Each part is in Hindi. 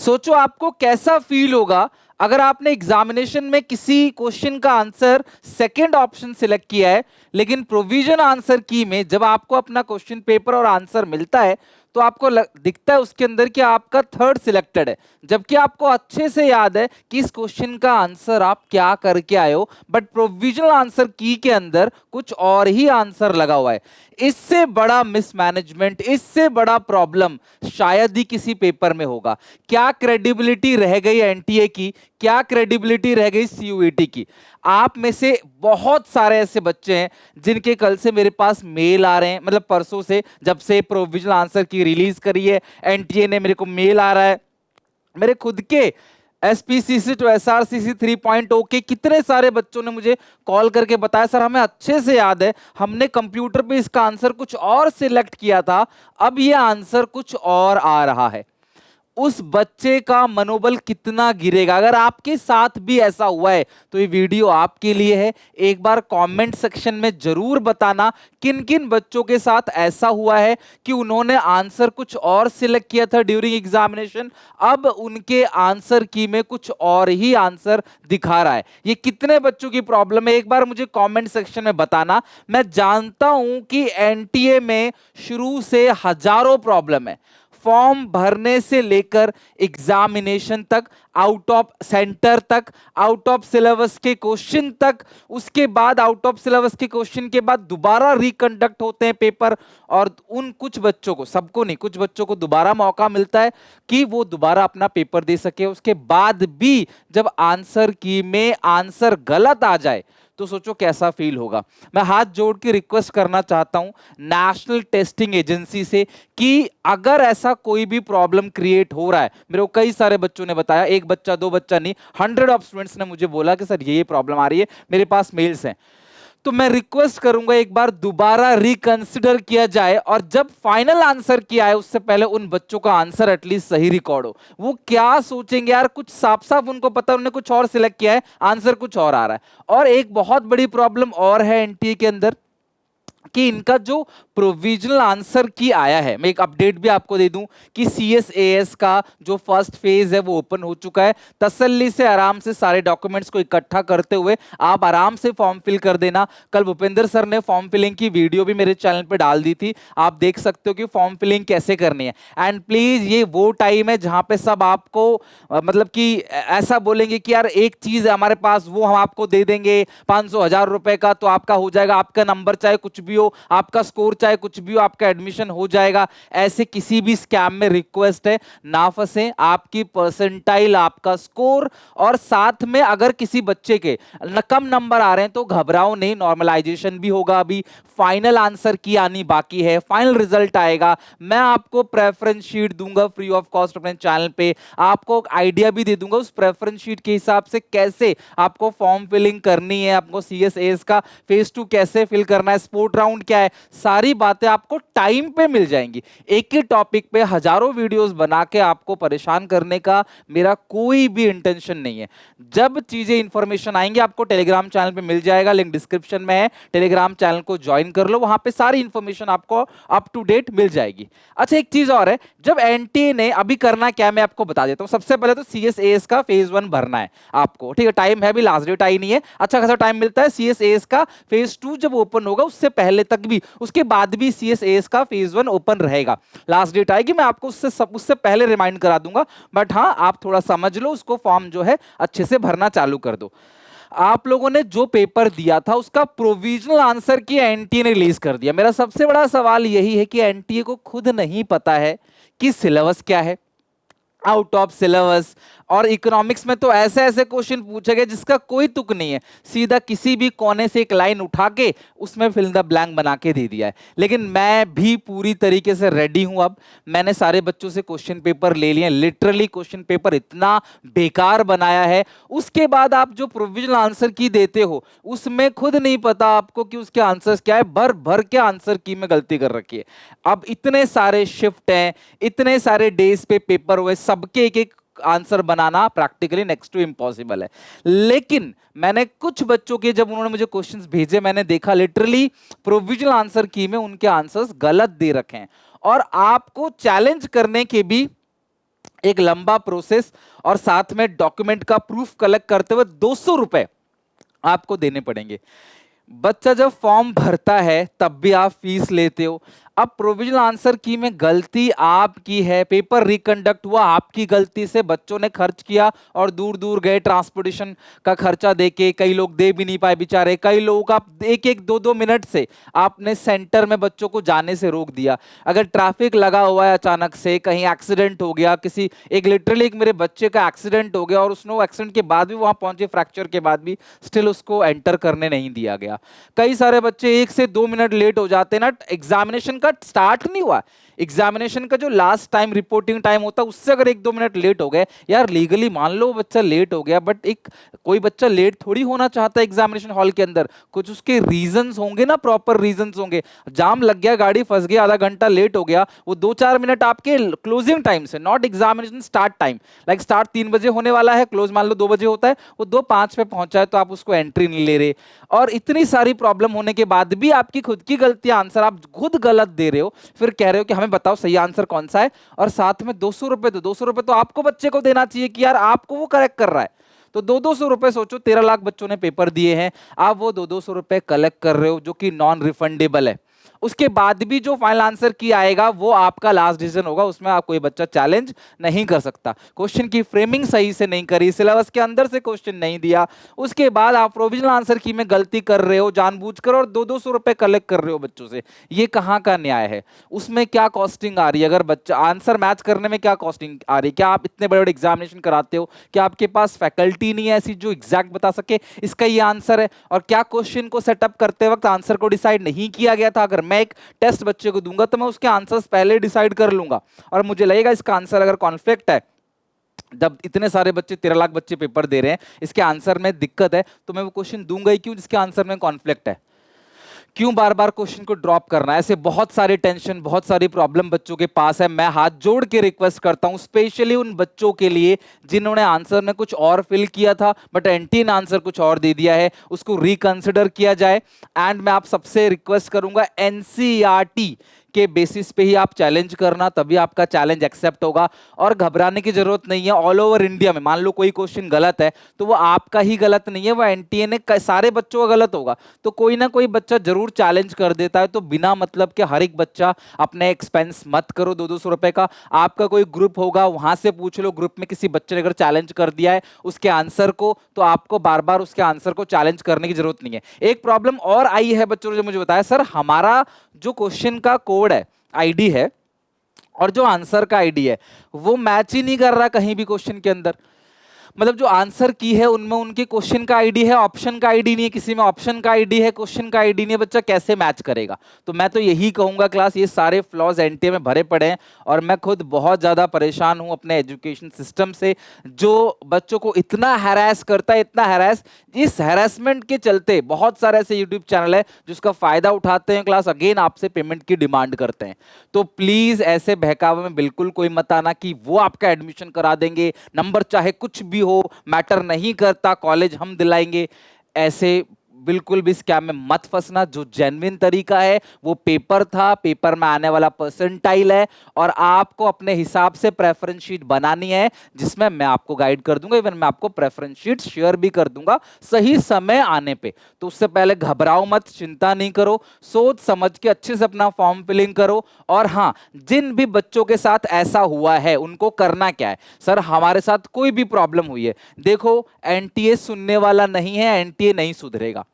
सोचो आपको कैसा फील होगा अगर आपने एग्जामिनेशन में किसी क्वेश्चन का आंसर सेकंड ऑप्शन सिलेक्ट किया है, लेकिन प्रोविजन आंसर की में जब आपको अपना क्वेश्चन पेपर और आंसर मिलता है तो आपको दिखता है उसके अंदर कि आपका थर्ड सिलेक्टेड है, जबकि आपको अच्छे से याद है कि इस क्वेश्चन का आंसर आप क्या करके आए हो, बट प्रोविजनल आंसर की के अंदर कुछ और ही आंसर लगा हुआ है। इससे बड़ा मिसमैनेजमेंट, इससे बड़ा प्रॉब्लम शायद ही किसी पेपर में होगा। क्या क्रेडिबिलिटी रह गई एनटीए की, क्या क्रेडिबिलिटी रह गई सीयूईटी की। आप में से बहुत सारे ऐसे बच्चे हैं जिनके कल से मेरे पास मेल आ रहे हैं, मतलब परसों से जब से प्रोविजनल आंसर की रिलीज करी है एनटीए ने, मेरे को मेल आ रहा है। मेरे खुद के एसपीसीसी टू एसआरसीसी 3.0 के कितने सारे बच्चों ने मुझे कॉल करके बताया, सर हमें अच्छे से याद है हमने कंप्यूटर पे इसका आंसर कुछ और सिलेक्ट किया था, अब ये आंसर कुछ और आ रहा है। उस बच्चे का मनोबल कितना गिरेगा। अगर आपके साथ भी ऐसा हुआ है तो ये वीडियो आपके लिए है। एक बार कमेंट सेक्शन में जरूर बताना किन किन बच्चों के साथ ऐसा हुआ है कि उन्होंने आंसर कुछ और सिलेक्ट किया था ड्यूरिंग एग्जामिनेशन, अब उनके आंसर की में कुछ और ही आंसर दिखा रहा है। ये कितने बच्चों की प्रॉब्लम है एक बार मुझे कमेंट सेक्शन में बताना। मैं जानता हूं कि एनटीए में शुरू से हजारों प्रॉब्लम है, फॉर्म भरने से लेकर एग्जामिनेशन तक, आउट ऑफ सेंटर तक, आउट ऑफ सिलेबस के क्वेश्चन तक, उसके बाद आउट ऑफ सिलेबस के क्वेश्चन के बाद दोबारा रिकंडक्ट होते हैं पेपर, और उन कुछ बच्चों को, सबको नहीं, कुछ बच्चों को दोबारा मौका मिलता है कि वो दोबारा अपना पेपर दे सके। उसके बाद भी जब आंसर की में आंसर गलत आ जाए तो सोचो कैसा फील होगा। मैं हाथ जोड़ के रिक्वेस्ट करना चाहता हूं नेशनल टेस्टिंग एजेंसी से कि अगर ऐसा कोई भी प्रॉब्लम क्रिएट हो रहा है, मेरे को कई सारे बच्चों ने बताया, एक बच्चा दो बच्चा नहीं, 100 ऑफ स्टूडेंट्स ने मुझे बोला कि सर ये प्रॉब्लम आ रही है, मेरे पास मेल्स हैं, तो मैं रिक्वेस्ट करूंगा एक बार दोबारा रिकंसिडर किया जाए, और जब फाइनल आंसर किया है उससे पहले उन बच्चों का आंसर एटलीस्ट सही रिकॉर्ड हो। वो क्या सोचेंगे यार, कुछ साफ साफ उनको पता है उन्होंने कुछ और सिलेक्ट किया है, आंसर कुछ और आ रहा है। और एक बहुत बड़ी प्रॉब्लम और है एनटीए के अंदर कि इनका जो प्रोविजनल आंसर की आया है, मैं एक अपडेट भी आपको दे दूं कि सीएसएएस का जो फर्स्ट फेज है वो ओपन हो चुका है। तसल्ली से आराम से सारे डॉक्यूमेंट्स को इकट्ठा करते हुए आप आराम से फॉर्म फिल कर देना। कल भूपेंद्र सर ने फॉर्म फिलिंग की वीडियो भी मेरे चैनल पे डाल दी थी, आप देख सकते हो कि फॉर्म फिलिंग कैसे करनी है। एंड प्लीज ये वो टाइम है जहां पे सब आपको मतलब कि ऐसा बोलेंगे कि यार एक चीज है हमारे पास, वो हम आपको दे देंगे 500-1000 रुपए का, तो आपका हो जाएगा, आपका नंबर चाहे कुछ भी हो, आपका स्कोर चाहे कुछ भी हो, आपका एडमिशन हो जाएगा। ऐसे किसी भी स्कैम में रिक्वेस्ट है ना फंसे। आपकी परसेंटाइल, आपका स्कोर, और साथ में अगर किसी बच्चे के कम नंबर आ रहे हैं तो घबराओ नहीं, नॉर्मलाइजेशन भी होगा। अभी फाइनल आंसर की आनी बाकी है, फाइनल रिजल्ट आएगा, मैं आपको प्रेफरेंस शीट दूंगा फ्री ऑफ कॉस्ट अपने चैनल पे, आपको आइडिया भी दे दूंगा उस प्रेफरेंस शीट के हिसाब से कैसे आपको फॉर्म फिलिंग करनी है, आपको सीएसएस का फेज 2 कैसे फिल करना है, स्पोर्ट राउंड क्या है, सारी बातें आपको टाइम पे मिल जाएंगी। एक ही टॉपिक पे हजारों वीडियोस बना के आपको परेशान करने का मेरा कोई भी इंटेंशन नहीं है। जब चीजें इंफॉर्मेशन आएंगी आपको टेलीग्राम चैनल पे मिल जाएगा, लिंक डिस्क्रिप्शन में है, टेलीग्राम चैनल को ज्वाइन कर लो, वहां पे सारी इंफॉर्मेशन आपको अप टू डेट मिल जाएगी। अच्छा एक चीज और है, जब एनटीए ने अभी करना क्या मैं आपको बता देता हूं। सबसे पहले तो सीएसएस का फेज 1 भरना है आपको, ठीक है, टाइम है, अभी लास्ट डेट आई नहीं है, अच्छा खासा टाइम मिलता है। सीएसएस का फेज 2 जब ओपन होगा उससे पहले तक भी, उसके बाद भी सीएसएस का फेज 1 ओपन रहेगा। लास्ट डेट आएगी, मैं आपको उससे पहले रिमाइंड करा दूंगा, बट हाँ आप थोड़ा समझ लो, उसको फॉर्म जो है अच्छे से भरना चालू कर दो। आप लोगों ने जो पेपर दिया था उसका प्रोविजनल आंसर की एनटीए ने रिलीज कर दिया। मेरा सबसे बड़ा सवाल यही है कि एनटीए को खुद नहीं पता है कि सिलेबस क्या है, आउट ऑफ सिलेबस, और इकोनॉमिक्स में तो ऐसे ऐसे क्वेश्चन पूछे गए जिसका कोई तुक नहीं है, सीधा किसी भी कोने से एक लाइन उठा के उसमें फिल द ब्लैंक बना के दे दिया है। लेकिन मैं भी पूरी तरीके से रेडी हूं, अब मैंने सारे बच्चों से क्वेश्चन पेपर ले लिए, लिटरली क्वेश्चन पेपर इतना बेकार बनाया है, उसके बाद आप जो प्रोविजनल आंसर की देते हो उसमें खुद नहीं पता आपको कि उसके आंसर्स क्या है, भर भर के आंसर की में गलती कर रखी है। अब इतने सारे शिफ्ट हैं, इतने सारे डेज पे पेपर हुए, सबके एक एक आंसर बनाना प्रैक्टिकली नेक्स्ट टू इम्पॉसिबल है। लेकिन मैंने कुछ बच्चों के, जब उन्होंने मुझे क्वेश्चंस भेजे, मैंने देखा लिटरली प्रोविजनल आंसर की में उनके आंसर्स गलत दे रखे हैं, और आपको चैलेंज करने के भी एक लंबा प्रोसेस, और साथ में डॉक्यूमेंट का प्रूफ कलेक्ट करते हुए 200 रुपए आपको देने पड़ेंगे। बच्चा जब फॉर्म भरता है तब भी आप फीस लेते हो। अब प्रोविजनल आंसर की में गलती आपकी है, पेपर रिकंडक्ट हुआ आपकी गलती से, बच्चों ने खर्च किया और दूर दूर गए, ट्रांसपोर्टेशन का खर्चा देके, कई लोग दे भी नहीं पाए बेचारे, कई लोगों का एक एक दो दो मिनट से आपने सेंटर में बच्चों को जाने से रोक दिया। अगर ट्रैफिक लगा हुआ है, अचानक से कहीं एक्सीडेंट हो गया, किसी एक लिटरली एक मेरे बच्चे का एक्सीडेंट हो गया और उसने वो एक्सीडेंट के बाद भी वहां पहुंचे, फ्रैक्चर के बाद भी स्टिल उसको एंटर करने नहीं दिया गया। कई सारे बच्चे 1 से 2 मिनट लेट हो जाते हैं ना, एग्जामिनेशन का स्टार्ट नहीं हुआ, एग्जामिनेशन का जो लास्ट टाइम रिपोर्टिंग टाइम होता है उससे अगर 1-2 मिनट लेट हो गए, यार लीगली मान लो बच्चा लेट हो गया, बट एक कोई बच्चा लेट थोड़ी होना चाहता है एग्जामिनेशन हॉल के अंदर, कुछ उसके रीजंस होंगे ना, प्रॉपर रीजंस होंगे। जाम लग गया, गाड़ी फंस गया, आधा घंटा लेट हो गया, वो 2-4 मिनट आपके क्लोजिंग टाइम से, not examination start time, like start 3 बजे होने वाला है, क्लोज मान लो 2 बजे होता है, वो 2:05 पे पहुंचा है तो आप उसको एंट्री नहीं ले रहे। और इतनी सारी प्रॉब्लम होने के बाद भी आपकी खुद की गलती, आंसर आप खुद गलत दे रहे हो, फिर कह रहे हो कि हमें बताओ सही आंसर कौन सा है, और साथ में 200 रुपए, तो 200 रुपए तो आपको बच्चे को देना चाहिए कि यार आपको वो करेक्ट कर रहा है। तो 200-200 रुपए, सोचो 13 लाख बच्चों ने पेपर दिए हैं, आप वो 200-200 रुपए कलेक्ट कर रहे हो जो कि नॉन रिफंडेबल है। उसके बाद भी जो फाइनल आंसर की आएगा वो आपका लास्ट डिसीजन होगा, उसमें आप कोई बच्चा चैलेंज नहीं कर सकता। क्वेश्चन की फ्रेमिंग सही से नहीं करी, सिलेबस के अंदर से क्वेश्चन नहीं दिया, उसके बाद आप प्रोविजनल आंसर की में गलती कर रहे हो जानबूझकर और 200-200 रुपए कलेक्ट कर रहे हो बच्चों से, ये कहाँ का न्याय है? उसमें क्या कॉस्टिंग आ रही है? अगर बच्चा आंसर मैच करने में क्या कॉस्टिंग आ रही है? क्या आप इतने बड़े बड़े एग्जामिनेशन कराते हो, क्या आपके पास फैकल्टी नहीं है ऐसी जो एग्जैक्ट बता सके इसका ये आंसर है? और क्या क्वेश्चन को सेटअप करते वक्त आंसर को डिसाइड नहीं किया गया था? अगर मैं एक टेस्ट बच्चे को दूंगा तो मैं उसके आंसर्स पहले डिसाइड कर लूंगा, और मुझे लगेगा इसका आंसर अगर कॉन्फ्लिक्ट है, जब इतने सारे बच्चे 13 लाख बच्चे पेपर दे रहे हैं, इसके आंसर में दिक्कत है, तो मैं वो क्वेश्चन दूंगा ही क्यों जिसके आंसर में कॉन्फ्लिक्ट है। क्यों बार बार क्वेश्चन को ड्रॉप करना? ऐसे बहुत सारे टेंशन, बहुत सारी प्रॉब्लम बच्चों के पास है। मैं हाथ जोड़ के रिक्वेस्ट करता हूं स्पेशली उन बच्चों के लिए जिन्होंने आंसर में कुछ और फिल किया था बट एंटी ने आंसर कुछ और दे दिया है, उसको रिकंसिडर किया जाए। एंड मैं आप सबसे रिक्वेस्ट करूंगा एनसीईआरटी के बेसिस पे ही आप चैलेंज करना, तभी आपका चैलेंज एक्सेप्ट होगा। और घबराने की जरूरत नहीं है, ऑल ओवर इंडिया में मान लो कोई क्वेश्चन गलत है तो वो आपका ही गलत नहीं है, वो एनटीए ने सारे बच्चों का गलत होगा, तो कोई ना कोई बच्चा जरूर चैलेंज कर देता है। तो बिना मतलब के हर एक बच्चा अपने एक्सपेंस मत करो 200-200 रुपए का। आपका कोई ग्रुप होगा वहां से पूछ लो, ग्रुप में किसी बच्चे ने अगर चैलेंज कर दिया है उसके आंसर को, तो आपको बार बार उसके आंसर को चैलेंज करने की जरूरत नहीं है। एक प्रॉब्लम और आई है बच्चों ने जो मुझे बताया, सर हमारा जो क्वेश्चन का कोड है, आईडी है, और जो आंसर का आईडी है वो मैच ही नहीं कर रहा कहीं भी क्वेश्चन के अंदर। मतलब जो आंसर की है उनमें उनके क्वेश्चन का आईडी है, ऑप्शन का आईडी नहीं है, किसी में ऑप्शन का आईडी है, क्वेश्चन का आईडी नहीं है, बच्चा कैसे मैच करेगा? तो मैं तो यही कहूंगा क्लास, ये सारे फ्लॉज एनटीए में भरे पड़े हैं, और मैं खुद बहुत ज्यादा परेशान हूं अपने एजुकेशन सिस्टम से, जो बच्चों को इतना हैरेस करता है, इतना हैरेस। इस हैरेसमेंट के चलते बहुत सारे ऐसे यूट्यूब चैनल है जिसका फायदा उठाते हैं, क्लास अगेन आपसे पेमेंट की डिमांड करते हैं। तो प्लीज ऐसे बहकावे में बिल्कुल कोई मत आना कि वो आपका एडमिशन करा देंगे, नंबर चाहे कुछ भी हो मैटर नहीं करता, कॉलेज हम दिलाएंगे। ऐसे बिल्कुल भी स्कैम में मत फंसना। जो जेन्युइन तरीका है वो पेपर था, पेपर में आने वाला परसेंटाइल है, और आपको अपने हिसाब से प्रेफरेंस शीट बनानी है जिसमें मैं आपको गाइड कर दूंगा, इवन मैं आपको प्रेफरेंस शीट शेयर भी कर दूंगा सही समय आने पे। तो उससे पहले घबराओ मत, चिंता नहीं करो, सोच समझ के अच्छे से अपना फॉर्म फिलिंग करो। और हाँ, जिन भी बच्चों के साथ ऐसा हुआ है उनको करना क्या है, सर हमारे साथ कोई भी प्रॉब्लम हुई है, देखो एनटीए सुनने वाला नहीं है, एनटीए नहीं सुधरेगा,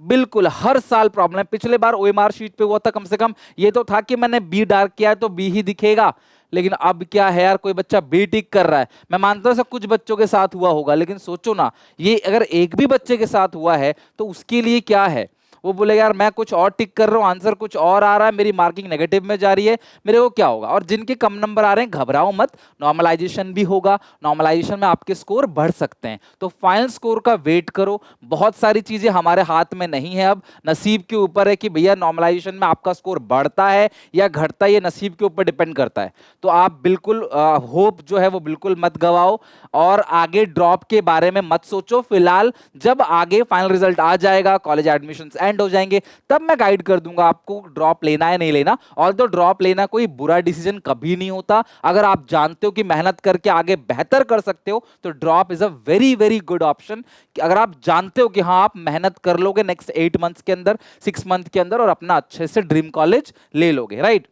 बिल्कुल हर साल प्रॉब्लम है। पिछले बार ओएमआर शीट पे हुआ था, कम से कम ये तो था कि मैंने बी डार्क किया है तो बी ही दिखेगा, लेकिन अब क्या है यार, कोई बच्चा बी टिक कर रहा है। मैं मानता हूं सब कुछ बच्चों के साथ हुआ होगा, लेकिन सोचो ना, ये अगर एक भी बच्चे के साथ हुआ है तो उसके लिए क्या है? वो बोलेगा यार मैं कुछ और टिक कर रहा हूँ, आंसर कुछ और आ रहा है, मेरी मार्किंग नेगेटिव में जा रही है, मेरे को क्या होगा? और जिनके कम नंबर आ रहे हैं घबराओ मत, नॉर्मलाइजेशन भी होगा, नॉर्मलाइजेशन में आपके स्कोर बढ़ सकते हैं, तो फाइनल स्कोर का वेट करो। बहुत सारी चीजें हमारे हाथ में नहीं है, अब नसीब के ऊपर है कि भैया नॉर्मलाइजेशन में आपका स्कोर बढ़ता है या घटता है, ये नसीब के ऊपर डिपेंड करता है। तो आप बिल्कुल होप जो है वो बिल्कुल मत गवाओ, और आगे ड्रॉप के बारे में मत सोचो फिलहाल। जब आगे फाइनल रिजल्ट आ जाएगा, कॉलेज एडमिशंस लैंड हो जाएंगे, तब मैं गाइड कर दूंगा आपको ड्रॉप लेना है नहीं लेना। और तो ड्रॉप लेना कोई बुरा डिसीजन कभी नहीं होता। अगर आप जानते हो कि मेहनत करके आगे बेहतर कर सकते हो तो drop is a very very good option. अगर आप जानते हो कि हाँ आप मेहनत कर लोगे नेक्स्ट 8 मंथ्स के अंदर, 6 मंथ के अंदर, और अपना अच्छे से ड्रीम कॉलेज ले लोगे, राइट।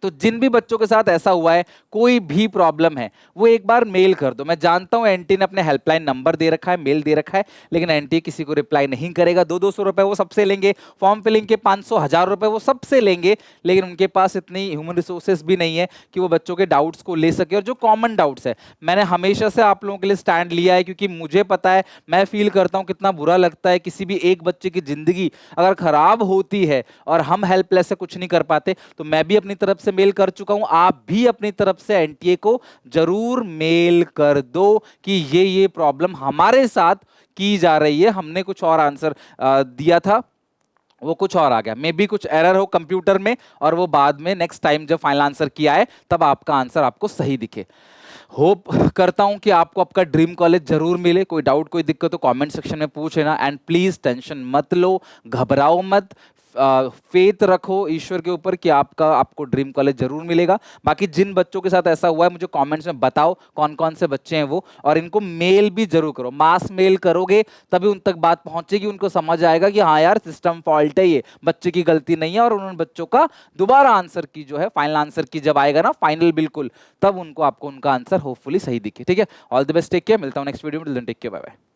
तो जिन भी बच्चों के साथ ऐसा हुआ है, कोई भी प्रॉब्लम है, वो एक बार मेल कर दो। मैं जानता हूं एनटी ने अपने हेल्पलाइन नंबर दे रखा है, मेल दे रखा है, लेकिन एनटी किसी को रिप्लाई नहीं करेगा। 200-200 रुपए वो सबसे लेंगे, फॉर्म फिलिंग के 500-1000 रुपए वो सबसे लेंगे, लेकिन उनके पास इतनी ह्यूमन रिसोर्सेज भी नहीं है कि वो बच्चों के डाउट्स को ले सके। और जो कॉमन डाउट्स है, मैंने हमेशा से आप लोगों के लिए स्टैंड लिया है, क्योंकि मुझे पता है, मैं फील करता हूं कितना बुरा लगता है किसी भी एक बच्चे की जिंदगी अगर खराब होती है और हम हेल्पलेस से कुछ नहीं कर पाते। तो मैं भी अपनी तरफ से मेल कर चुका हूं, आप भी अपनी तरफ से एनटीए को जरूर मेल कर दो कि ये प्रॉब्लम हमारे साथ की जा रही है। हमने कुछ और आंसर दिया था, वो कुछ और आ गया, मे बी कुछ एरर हो कंप्यूटर में, और वो बाद में नेक्स्ट टाइम जब फाइनल आंसर किया है तब आपका आंसर आपको सही दिखे। होप करता हूं कि आपको आपका ड्रीम कॉलेज जरूर मिले। कोई डाउट कोई दिक्कत हो कमेंट सेक्शन में पूछ लेना, एंड प्लीज टेंशन मत लो, घबराओ मत, फेथ रखो ईश्वर के ऊपर कि आपको ड्रीम कॉलेज जरूर मिलेगा। बाकी जिन बच्चों के साथ ऐसा हुआ है मुझे कमेंट्स में बताओ कौन कौन से बच्चे हैं वो, और इनको मेल भी जरूर करो। मास मेल करोगे तभी उन तक बात पहुंचेगी, उनको समझ आएगा कि हाँ यार सिस्टम फॉल्ट है, ये बच्चे की गलती नहीं है। और उन बच्चों का दोबारा आंसर की जो है फाइनल आंसर की जब आएगा ना फाइनल बिल्कुल, तब उनको आपको उनका आंसर होपफुली सही दिखे। ठीक है, all the best, take care, मिलता हूं नेक्स्ट वीडियो में, टेक केयर, बाय बाय।